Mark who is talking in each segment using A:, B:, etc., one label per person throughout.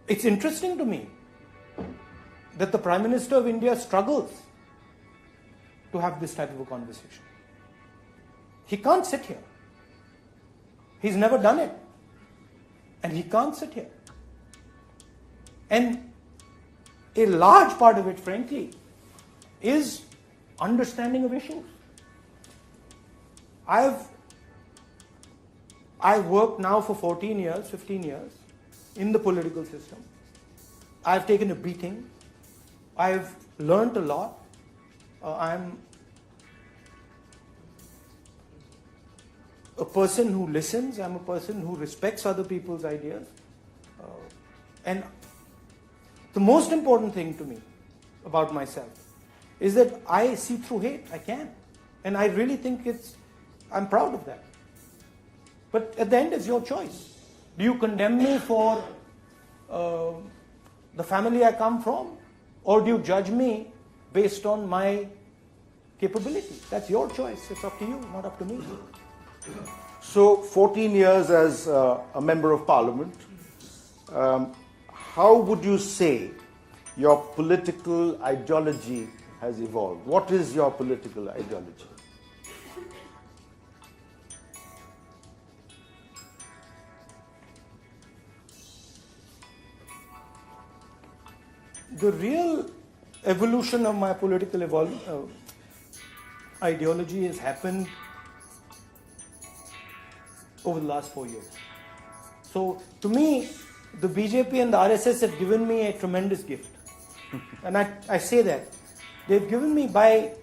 A: It's interesting to me that the Prime Minister of India struggles to have this type of a conversation. He can't sit here. He's never done it. And he can't sit here. And a large part of it, frankly, is understanding of issues. I've worked now for 14 years, 15 years in the political system. I've taken a beating. I've learned a lot. I'm a person who listens. I'm a person who respects other people's ideas. And the most important thing to me about myself is that I see through hate. I can. And I really think I'm proud of that. But at the end, it's your choice. Do you condemn me for the family I come from? Or do you judge me based on my capability? That's your choice. It's up to you, not up to me.
B: So, 14 years as a member of parliament, how would you say your political ideology has evolved? What is your political ideology?
A: The real evolution of my political ideology has happened over the last 4 years. So, to me, the BJP and the RSS have given me a tremendous gift. And I say that. They've given me by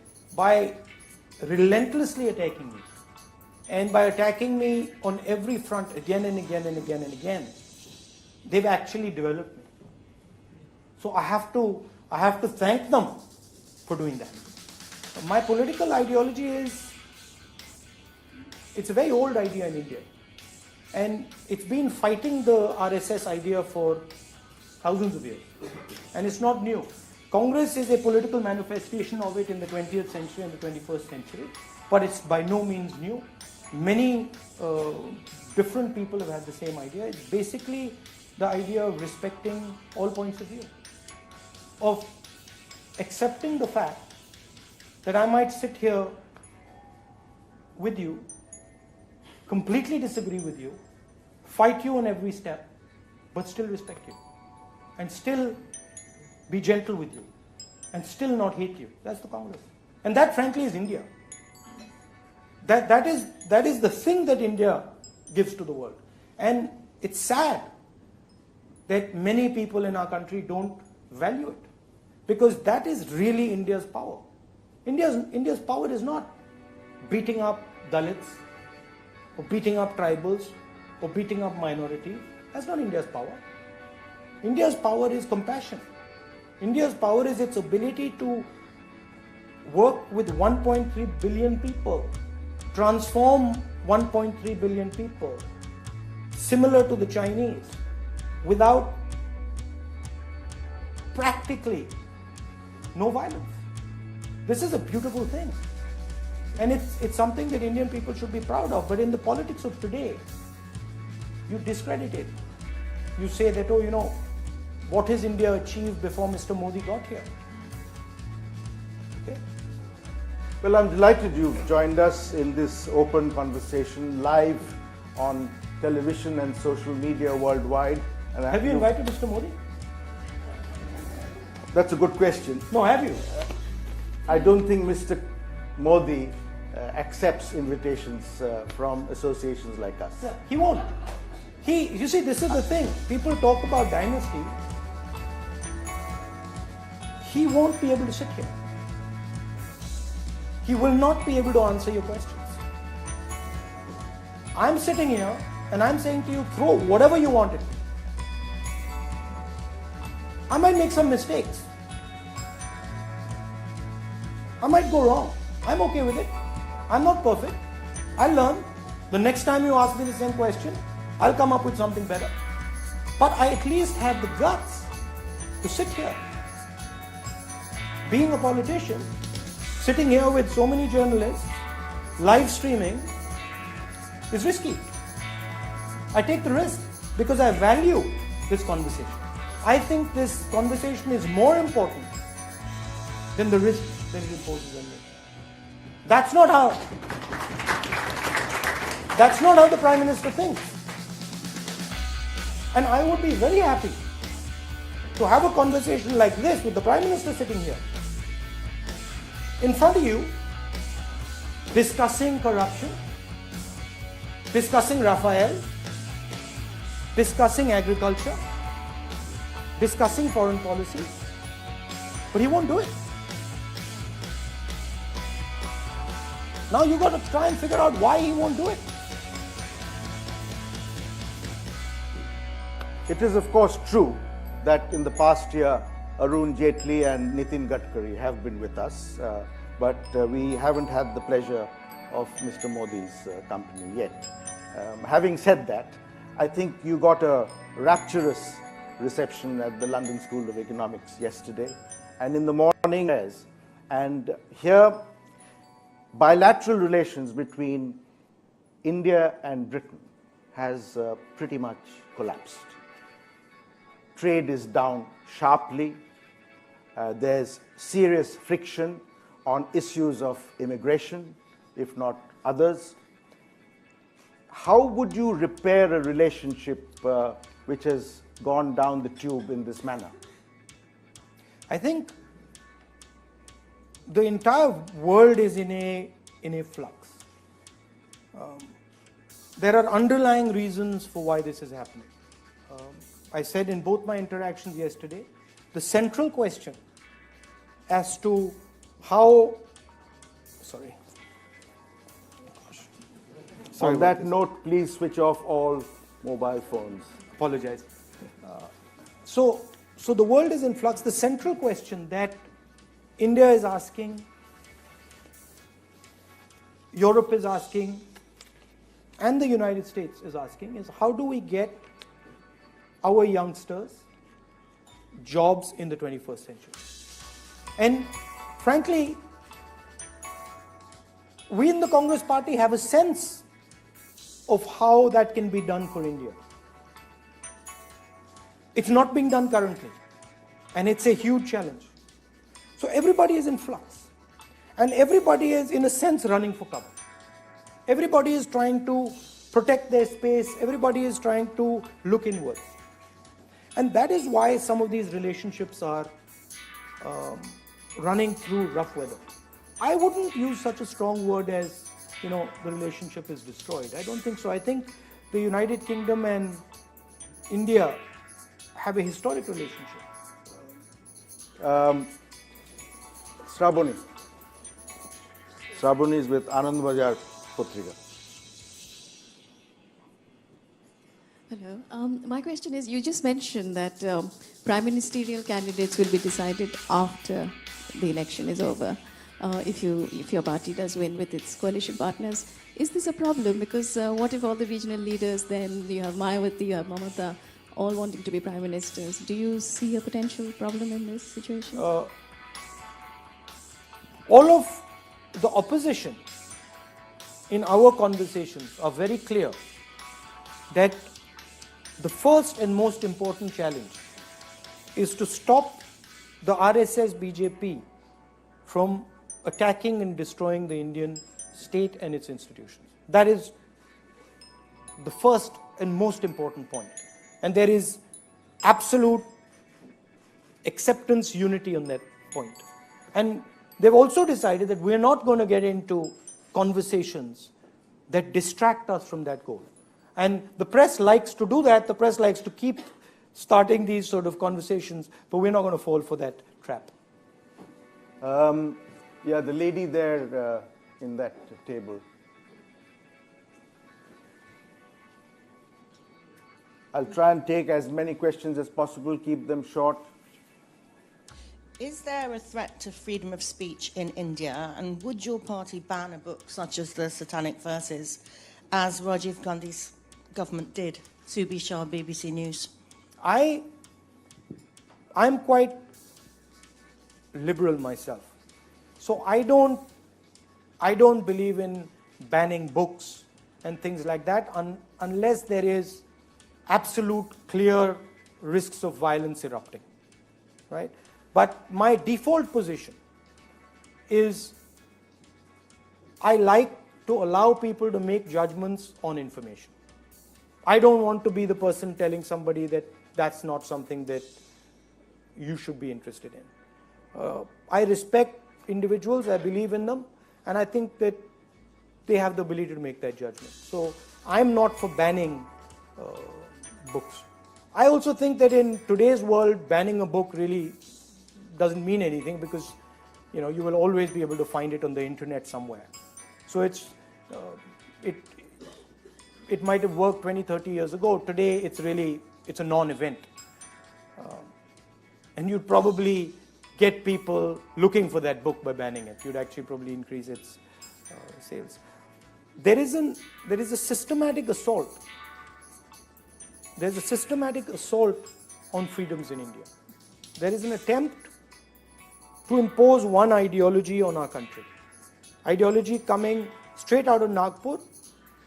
A: relentlessly attacking me. And by attacking me on every front again and again and again and again, they've actually developed me. So I have to thank them for doing that. My political ideology it's a very old idea in India. And it's been fighting the RSS idea for thousands of years. And it's not new. Congress is a political manifestation of it in the 20th century and the 21st century. But it's by no means new. Many different people have had the same idea. It's basically the idea of respecting all points of view. Of accepting the fact that I might sit here with you, completely disagree with you, fight you on every step, but still respect you, and still be gentle with you, and still not hate you. That's the Congress. And that, frankly, is India. That is the thing that India gives to the world. And it's sad that many people in our country don't value it. Because that is really India's power. India's power is not beating up Dalits, or beating up tribals, or beating up minorities. That's not India's power. India's power is compassion. India's power is its ability to work with 1.3 billion people, transform 1.3 billion people, similar to the Chinese, without practically no violence. This is a beautiful thing. And it's something that Indian people should be proud of. But in the politics of today, you discredit it. You say that, what has India achieved before Mr. Modi got here? Okay.
B: Well, I'm delighted you've joined us in this open conversation live on television and social media worldwide. And
A: have you invited Mr. Modi?
B: That's a good question.
A: No, have you?
B: I don't think Mr. Modi accepts invitations from associations like us.
A: Yeah, he won't. You see, this is the thing. People talk about dynasty. He won't be able to sit here. He will not be able to answer your questions. I'm sitting here and I'm saying to you, throw whatever you want at me. I might make some mistakes. I might go wrong. I'm okay with it. I'm not perfect. I'll learn. The next time you ask me the same question, I'll come up with something better. But I at least have the guts to sit here. Being a politician, sitting here with so many journalists, live streaming, is risky. I take the risk because I value this conversation. I think this conversation is more important than the risk that it imposes on me. That's not how the Prime Minister thinks. And I would be very happy to have a conversation like this with the Prime Minister sitting here in front of you, discussing corruption, discussing Rafael, discussing agriculture, discussing foreign policy, but he won't do it. Now you've got to try and figure out why he won't do it.
B: It is of course true that in the past year Arun Jaitley and Nitin Gadkari have been with us, but we haven't had the pleasure of Mr. Modi's company yet. Having said that, I think you got a rapturous reception at the London School of Economics yesterday and in the morning, and here bilateral relations between India and Britain has pretty much collapsed. Trade is down sharply. There's serious friction on issues of immigration, if not others. How would you repair a relationship which has gone down the tube in this manner?
A: I think the entire world is in a flux. There are underlying reasons for why this is happening. I said in both my interactions yesterday, the central question as to how,
B: On that note, please switch off all mobile phones.
A: Apologize. So the world is in flux. The central question that India is asking, Europe is asking, and the United States is asking is how do we get our youngsters jobs in the 21st century? And frankly, we in the Congress Party have a sense of how that can be done for India. It's not being done currently, and it's a huge challenge. So everybody is in flux, and everybody is in a sense running for cover. Everybody is trying to protect their space, everybody is trying to look inwards. And that is why some of these relationships are running through rough weather. I wouldn't use such a strong word as, the relationship is destroyed. I don't think so. I think the United Kingdom and India have a historic relationship.
B: Sraboni. Sraboni is with Anand Bazar Putrika.
C: Hello. My question is, you just mentioned that prime ministerial candidates will be decided after the election is over. If your party does win with its coalition partners, is this a problem? Because what if all the regional leaders, then you have Mayawati, you have Mamata, all wanting to be prime ministers? Do you see a potential problem in this situation?
A: All of the opposition in our conversations are very clear that the first and most important challenge is to stop the RSS BJP from attacking and destroying the Indian state and its institutions. That is the first and most important point. And there is absolute acceptance, unity on that point. And they've also decided that we're not going to get into conversations that distract us from that goal. And the press likes to do that. The press likes to keep starting these sort of conversations, but we're not going to fall for that trap.
B: Yeah, the lady there in that table. I'll try and take as many questions as possible, keep them short.
D: Is there a threat to freedom of speech in India, and would your party ban a book such as the Satanic Verses, as Rajiv Gandhi's government did? Subi Shah, BBC News.
A: I'm quite liberal myself. So I don't believe in banning books and things like that unless there is absolute clear risks of violence erupting, right? But my default position is I like to allow people to make judgments on information. I don't want to be the person telling somebody that that's not something that you should be interested in. I respect individuals, I believe in them, and I think that they have the ability to make that judgment. So I'm not for banning books. I also think that in today's world, banning a book really doesn't mean anything because you will always be able to find it on the internet somewhere. So it might have worked 20, 30 years ago. Today, it's a non-event. And you'd probably get people looking for that book by banning it. You'd actually probably increase its sales. There is a systematic assault. There's a systematic assault on freedoms in India. There is an attempt to impose one ideology on our country. Ideology coming straight out of Nagpur,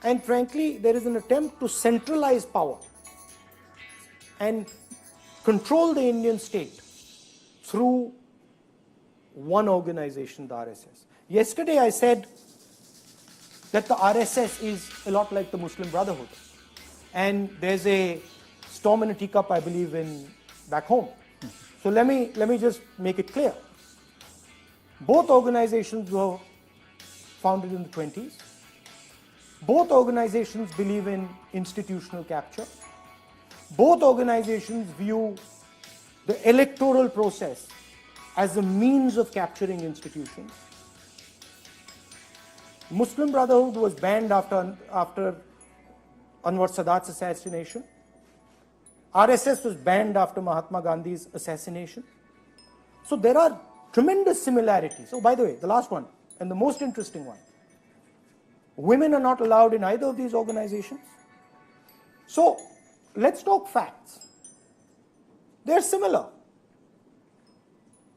A: and frankly, there is an attempt to centralize power and control the Indian state through one organization, the RSS. Yesterday I said that the RSS is a lot like the Muslim Brotherhood, and there's a storm in a teacup, I believe, back home. So let me just make it clear. Both organizations were founded in the 20s. Both organizations believe in institutional capture. Both organizations view the electoral process as a means of capturing institutions. Muslim Brotherhood was banned after Anwar Sadat's assassination. RSS was banned after Mahatma Gandhi's assassination. So there are tremendous similarities. Oh, by the way, the last one, and the most interesting one. Women are not allowed in either of these organizations. So let's talk facts. They're similar.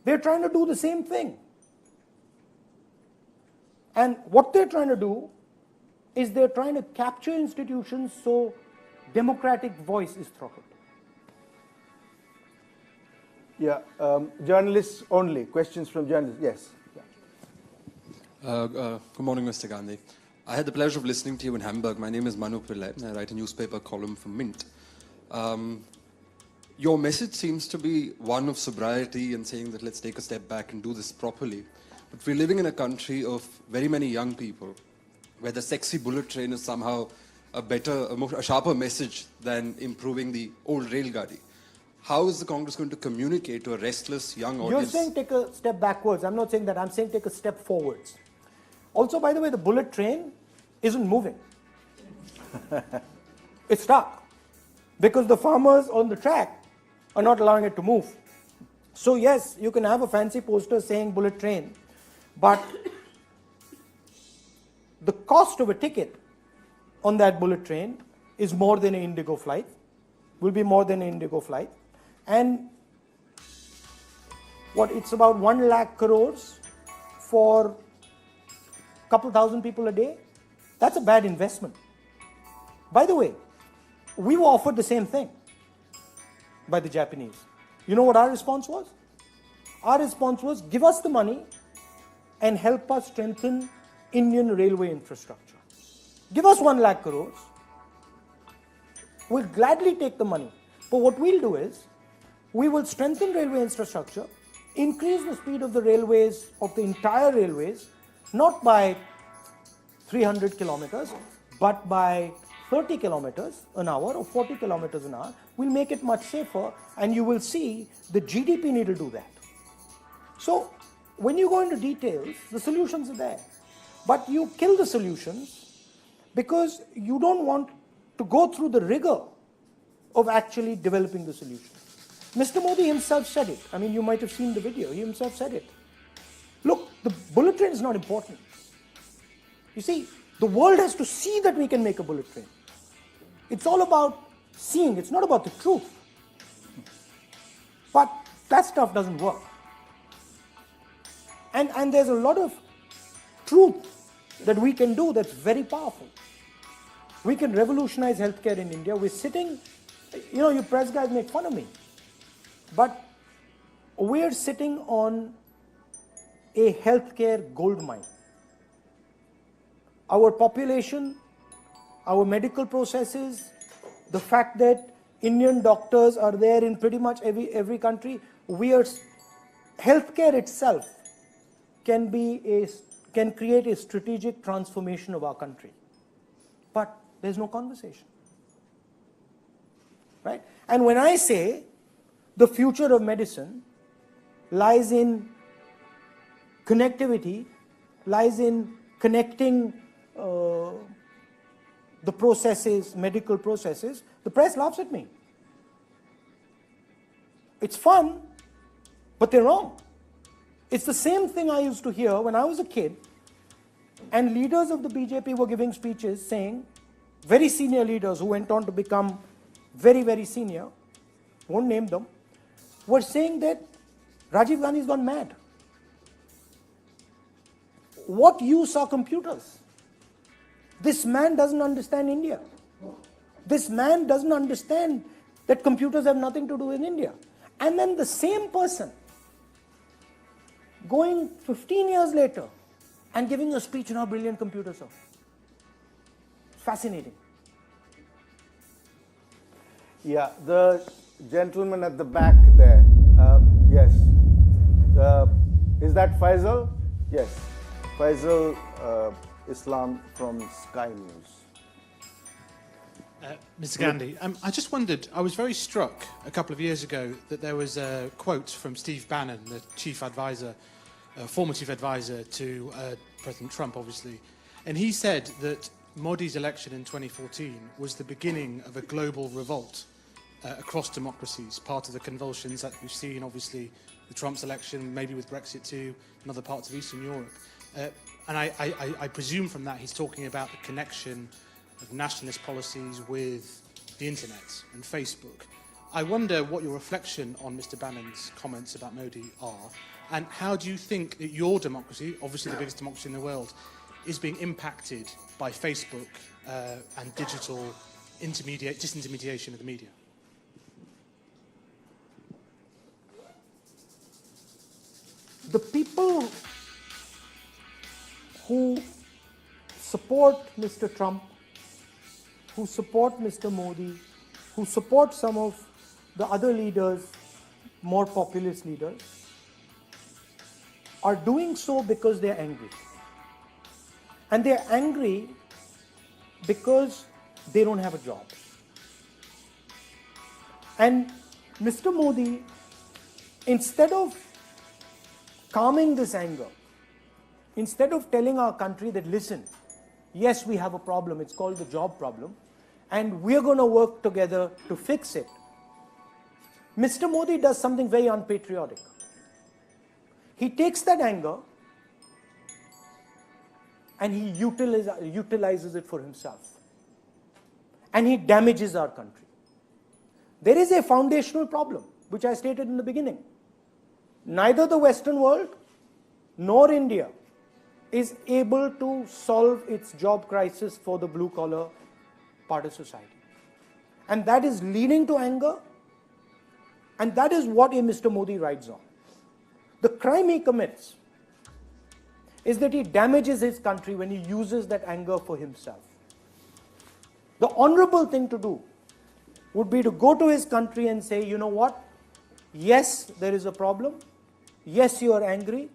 A: They're trying to do the same thing. And what they're trying to do is they're trying to capture institutions so democratic voice is throttled.
B: Yeah, journalists only. Questions from journalists. Yes.
E: Good morning, Mr. Gandhi. I had the pleasure of listening to you in Hamburg. My name is Manu Pillai. I write a newspaper column for Mint. Your message seems to be one of sobriety and saying that let's take a step back and do this properly. But we're living in a country of very many young people where the sexy bullet train is somehow a sharper message than improving the old rail gadi. How is the Congress going to communicate to a restless young audience?
A: You're saying take a step backwards. I'm not saying that. I'm saying take a step forwards. Also, by the way, the bullet train isn't moving. It's stuck because the farmers on the track are not allowing it to move. So yes, you can have a fancy poster saying bullet train, but the cost of a ticket on that bullet train is more than an Indigo flight, will be more than an Indigo flight. And it's about 1 lakh crores for a couple thousand people a day. That's a bad investment. By the way, we were offered the same thing by the Japanese. You know what our response was? Our response was, give us the money and help us strengthen Indian railway infrastructure. Give us 1 lakh crores. We'll gladly take the money. But what we'll do is, we will strengthen railway infrastructure, increase the speed of the railways, of the entire railways, not by 300 kilometers, but by 30 kilometers an hour or 40 kilometers an hour. We'll make it much safer, and you will see the GDP need to do that. So when you go into details, the solutions are there. But you kill the solutions because you don't want to go through the rigor of actually developing the solution. Mr. Modi himself said it. I mean, you might have seen the video. He himself said it. Look, the bullet train is not important. You see, the world has to see that we can make a bullet train. It's all about seeing. It's not about the truth. But that stuff doesn't work. And there's a lot of truth that we can do that's very powerful. We can revolutionize healthcare in India. We're sitting you press guys make fun of me. But we're sitting on a healthcare gold mine. Our population, our medical processes, the fact that Indian doctors are there in pretty much every country, healthcare itself can create a strategic transformation of our country. But there's no conversation. Right? And when I say the future of medicine lies in connectivity, lies in connecting the processes, medical processes, the press laughs at me. It's fun, but they're wrong. It's the same thing I used to hear when I was a kid, and leaders of the BJP were giving speeches saying, very senior leaders who went on to become very, very senior, won't name them, were saying that Rajiv Gandhi's gone mad. What use are computers? This man doesn't understand India. This man doesn't understand that computers have nothing to do with India. And then the same person going 15 years later and giving a speech on how brilliant computers are. Fascinating.
B: Yeah, the gentleman at the back there. Yes. Is that Faisal? Yes. Faisal Islam from Sky News.
F: Mr. Gandhi, I just wondered, I was very struck a couple of years ago that there was a quote from Steve Bannon, the chief advisor, former chief advisor to President Trump, obviously, and he said that Modi's election in 2014 was the beginning of a global revolt across democracies, part of the convulsions that we've seen, obviously, with Trump's election, maybe with Brexit too, and other parts of Eastern Europe. And I presume from that he's talking about the connection of nationalist policies with the internet and Facebook. I wonder what your reflection on Mr. Bannon's comments about Modi are, and how do you think that your democracy, obviously the biggest democracy in the world, is being impacted by Facebook and digital disintermediation of the media?
A: The people who support Mr. Trump, who support Mr. Modi, who support some of the other leaders, more populist leaders, are doing so because they're angry. And they're angry because they don't have a job. And Mr. Modi, instead of calming this anger, instead of telling our country that, listen, yes, we have a problem, it's called the job problem, and we're going to work together to fix it, Mr. Modi does something very unpatriotic. He takes that anger and he utilizes it for himself. And he damages our country. There is a foundational problem, which I stated in the beginning. Neither the Western world nor India is able to solve its job crisis for the blue-collar part of society. And that is leading to anger, and that is what Mr. Modi rides on. The crime he commits is that he damages his country when he uses that anger for himself. The honorable thing to do would be to go to his country and say, you know what? Yes, there is a problem. Yes, you are angry.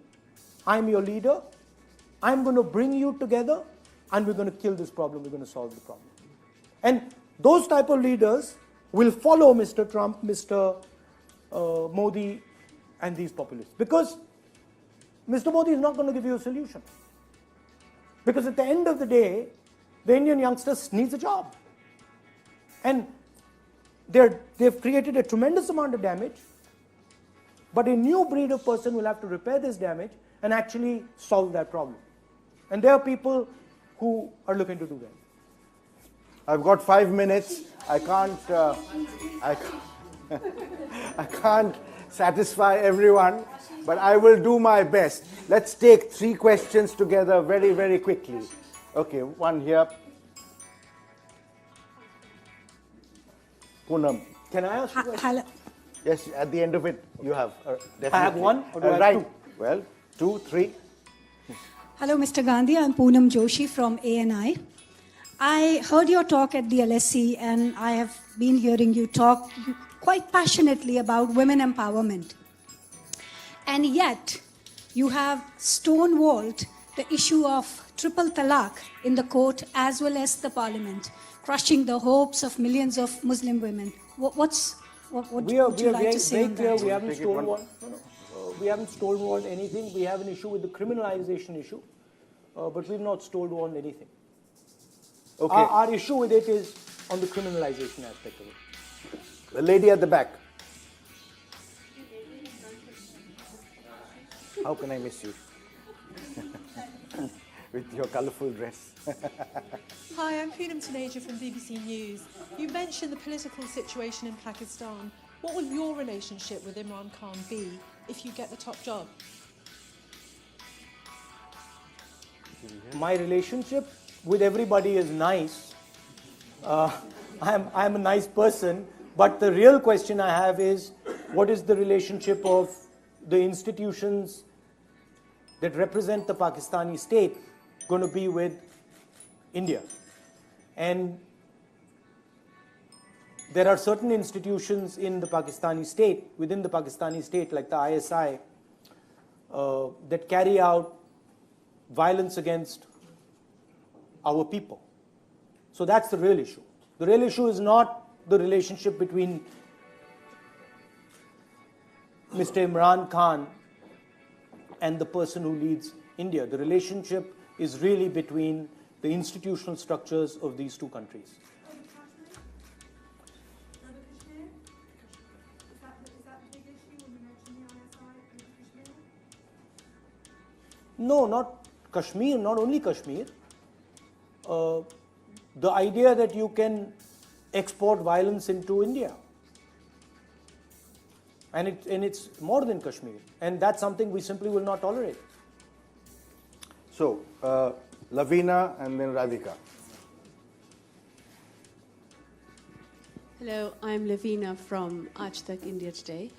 A: I'm your leader. I'm going to bring you together and we're going to kill this problem. We're going to solve the problem. And those type of leaders will follow Mr. Trump, Mr. Modi and these populists. Because Mr. Modi is not going to give you a solution. Because at the end of the day, the Indian youngsters needs a job. And they've created a tremendous amount of damage, but a new breed of person will have to repair this damage and actually solve that problem. And there are people who are looking to do that.
B: I've got 5 minutes. I can't satisfy everyone, but I will do my best. Let's take 3 questions together very, very quickly. Okay, one here. Poonam.
A: Can I ask you a question?
G: Hello.
B: Yes, at the end of it, you have definitely.
A: I have one, or do I have
B: right.
A: two?
B: Well, 2, 3.
G: Hello, Mr. Gandhi. I'm Poonam Joshi from ANI. I heard your talk at the LSE, and I have been hearing you talk quite passionately about women empowerment. And yet, you have stonewalled the issue of triple talaq in the court as well as the parliament, crushing the hopes of millions of Muslim women. What would you like to say on that?
A: We haven't stonewalled. We haven't stonewalled anything. We have an issue with the criminalization issue, but we've not stonewalled anything.
B: Okay.
A: Our issue with it is on the criminalization aspect of it.
B: The lady at the back. How can I miss you? With your colorful dress.
H: Hi, I'm Poonam Taneja from BBC News. You mentioned the political situation in Pakistan. What will your relationship with Imran Khan be if you get the top job?
A: My relationship with everybody is nice. I'm a nice person, but the real question I have is, what is the relationship of the institutions that represent the Pakistani state going to be with India? And there are certain institutions in the Pakistani state, within the Pakistani state, like the ISI, that carry out violence against our people. So that's the real issue. The real issue is not the relationship between Mr. Imran Khan and the person who leads India. The relationship is really between the institutional structures of these two countries. No, not Kashmir, not only Kashmir. The idea that you can export violence into India. And it's more than Kashmir. And that's something we simply will not tolerate.
B: So, Lavina and then Radhika.
I: Hello, I'm Lavina from Aaj Tak India Today.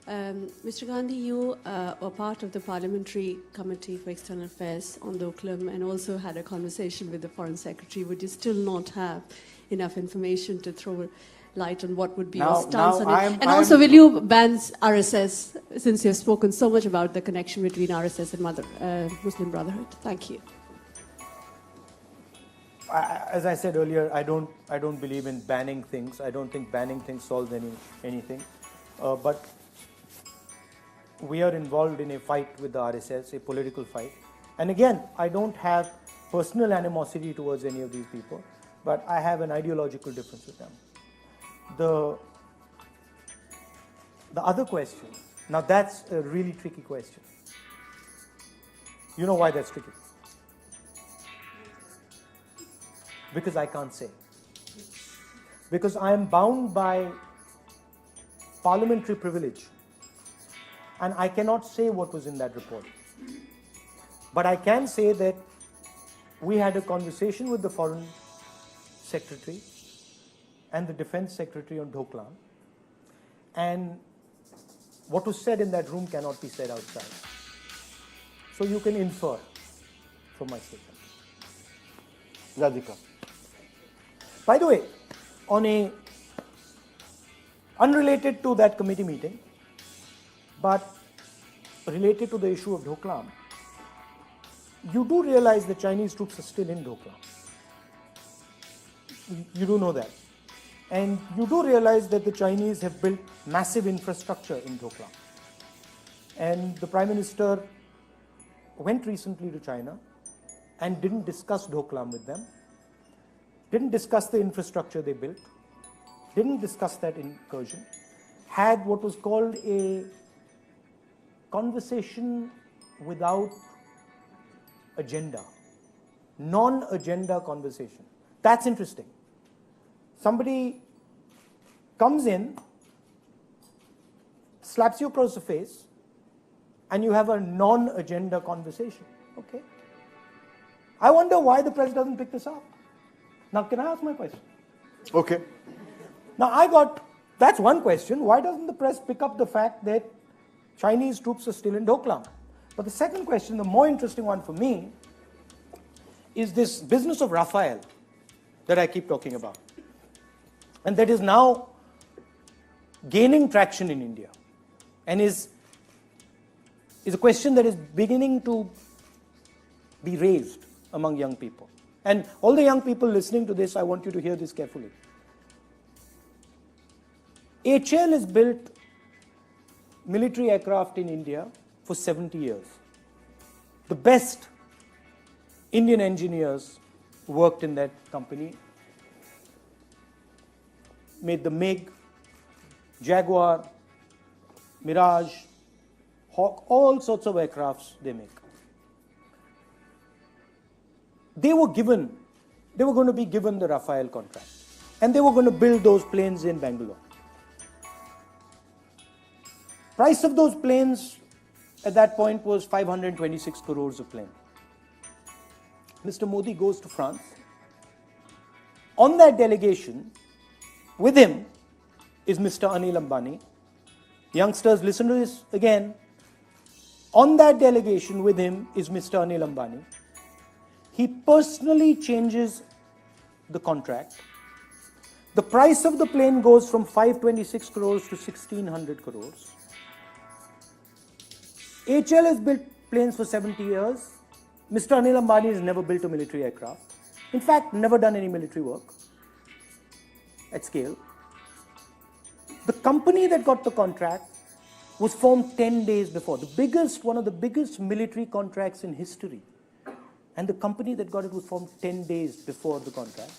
I: Mr. Gandhi, you were part of the Parliamentary Committee for External Affairs on Dokalam and also had a conversation with the Foreign Secretary. Would you still not have enough information to throw light on what would be your stance on it? And also, will you ban RSS, since you've spoken so much about the connection between RSS and Muslim Brotherhood? Thank you.
A: As I said earlier, I don't believe in banning things. I don't think banning things solves anything. But we are involved in a fight with the RSS, a political fight. And again, I don't have personal animosity towards any of these people, but I have an ideological difference with them. The other question, now that's a really tricky question. You know why that's tricky? Because I can't say. Because I am bound by parliamentary privilege. And I cannot say what was in that report. But I can say that we had a conversation with the Foreign Secretary and the Defense Secretary on Dokalam. And what was said in that room cannot be said outside. So you can infer from my statement.
B: Radhika.
A: By the way, unrelated to that committee meeting, but related to the issue of Dokalam, you do realize the Chinese troops are still in Dokalam. You do know that. And you do realize that the Chinese have built massive infrastructure in Dokalam. And the Prime Minister went recently to China and didn't discuss Dokalam with them, didn't discuss the infrastructure they built, didn't discuss that incursion, had what was called a conversation without agenda, non-agenda conversation. That's interesting. Somebody comes in, slaps you across the face, and you have a non-agenda conversation. Okay. I wonder why the press doesn't pick this up. Now, can I ask my question?
B: Okay.
A: Now that's one question. Why doesn't the press pick up the fact that Chinese troops are still in Dokalam? But the second question, the more interesting one for me, is this business of Rafael that I keep talking about. And that is now gaining traction in India and is a question that is beginning to be raised among young people. And all the young people listening to this, I want you to hear this carefully. HAL has built military aircraft in India for 70 years. The best Indian engineers worked in that company, made the MiG, Jaguar, Mirage, Hawk, all sorts of aircrafts they make. They were going to be given the Rafael contract, and they were going to build those planes in Bangalore. Price of those planes at that point was 526 crores a plane. Mr. Modi goes to France. On that delegation, with him is Mr. Anil Ambani. Youngsters, listen to this again. On that delegation with him is Mr. Anil Ambani. He personally changes the contract. The price of the plane goes from 526 crores to 1600 crores. HAL has built planes for 70 years. Mr. Anil Ambani has never built a military aircraft. In fact, never done any military work at scale. The company that got the contract was formed 10 days before. One of the biggest military contracts in history. And the company that got it was formed 10 days before the contract.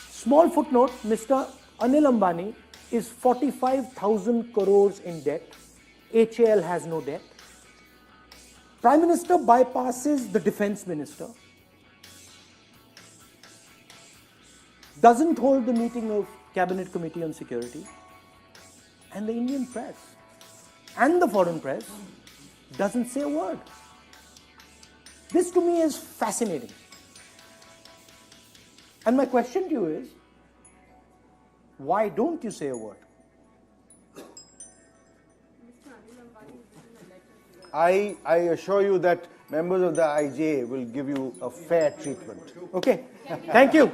A: Small footnote, Mr. Anil Ambani is 45,000 crores in debt. HAL has no debt. Prime Minister bypasses the Defense Minister. Doesn't hold the meeting of Cabinet Committee on Security. And the Indian press and the foreign press doesn't say a word. This to me is fascinating. And my question to you is, why don't you say a word?
B: I assure you that members of the IJ will give you a fair treatment.
A: Okay, thank you.